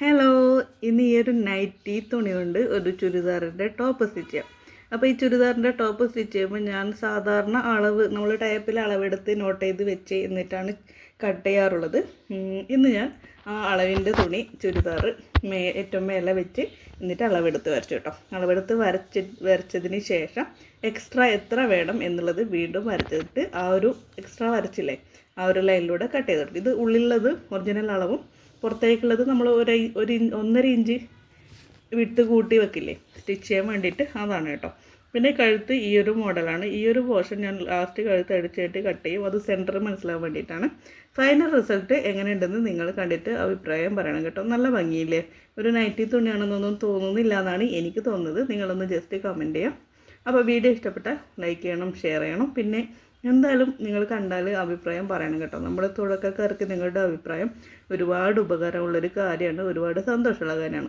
Hello, ഇന്ന് ഈ ഒരു നൈറ്റി തുണി കൊണ്ട് ഒരു ചുരിദാറിൻ്റെ ടോപ്പ് സ്റ്റിച്ച് ചെയ്യാം. അപ്പോൾ ഈ ചുരിദാറിൻ്റെ ടോപ്പ് സ്റ്റിച്ച് ചെയ്യുമ്പോൾ ഞാൻ സാധാരണ അളവ് നമ്മൾ ടൈപ്പിൽ അളവെടുത്ത് നോട്ട് ചെയ്ത് വെച്ച് എന്നിട്ടാണ് കട്ട് ചെയ്യാറുള്ളത്. ഇന്ന് ഞാൻ ആ അളവിൻ്റെ തുണി ചുരിദാർ ഏറ്റവും മേലെ വെച്ച് എന്നിട്ട് അളവെടുത്ത് വരച്ചു കേട്ടോ. അളവെടുത്ത് വരച്ചതിന് ശേഷം എക്സ്ട്രാ എത്ര വേണം എന്നുള്ളത് വീണ്ടും വരച്ചിട്ട് ആ ഒരു എക്സ്ട്രാ വരച്ചില്ലേ ആ ഒരു ലൈനിലൂടെ കട്ട് ചെയ്തെടുക്കും. ഇത് ഉള്ളിലുള്ളത് ഒറിജിനൽ അളവും പുറത്തേക്കുള്ളത് നമ്മൾ ഒരു 1.5 ഇഞ്ച് വിട്ട് കൂട്ടി വെക്കില്ലേ സ്റ്റിച്ച് ചെയ്യാൻ വേണ്ടിയിട്ട്, അതാണ് കേട്ടോ. പിന്നെ കഴുത്ത് ഈ ഒരു മോഡലാണ്. ഈ ഒരു പോർഷൻ ഞാൻ ലാസ്റ്റ് കഴുത്ത് അടിച്ചായിട്ട് കട്ട് ചെയ്യും. അത് സെൻറ്റർ മനസ്സിലാവാൻ വേണ്ടിയിട്ടാണ്. ഫൈനൽ റിസൾട്ട് എങ്ങനെയുണ്ടെന്ന് നിങ്ങൾ കണ്ടിട്ട് അഭിപ്രായം പറയണം കേട്ടോ. നല്ല ഭംഗിയില്ലേ? ഒരു നൈറ്റി തുണിയാണെന്നൊന്നും തോന്നുന്നില്ല എന്നാണ് എനിക്ക് തോന്നുന്നത്. നിങ്ങളൊന്ന് ജസ്റ്റ് കമൻറ്റ് ചെയ്യാം. അപ്പോൾ വീഡിയോ ഇഷ്ടപ്പെട്ടാൽ ലൈക്ക് ചെയ്യണം, ഷെയർ ചെയ്യണം. പിന്നെ എന്തായാലും നിങ്ങൾ കണ്ടാൽ അഭിപ്രായം പറയണം കേട്ടോ. നമ്മുടെ തുടക്കക്കാർക്ക് നിങ്ങളുടെ അഭിപ്രായം ഒരുപാട് ഉപകാരമുള്ളൊരു കാര്യമാണ്, ഒരുപാട് സന്തോഷമുള്ള കാര്യമാണ്.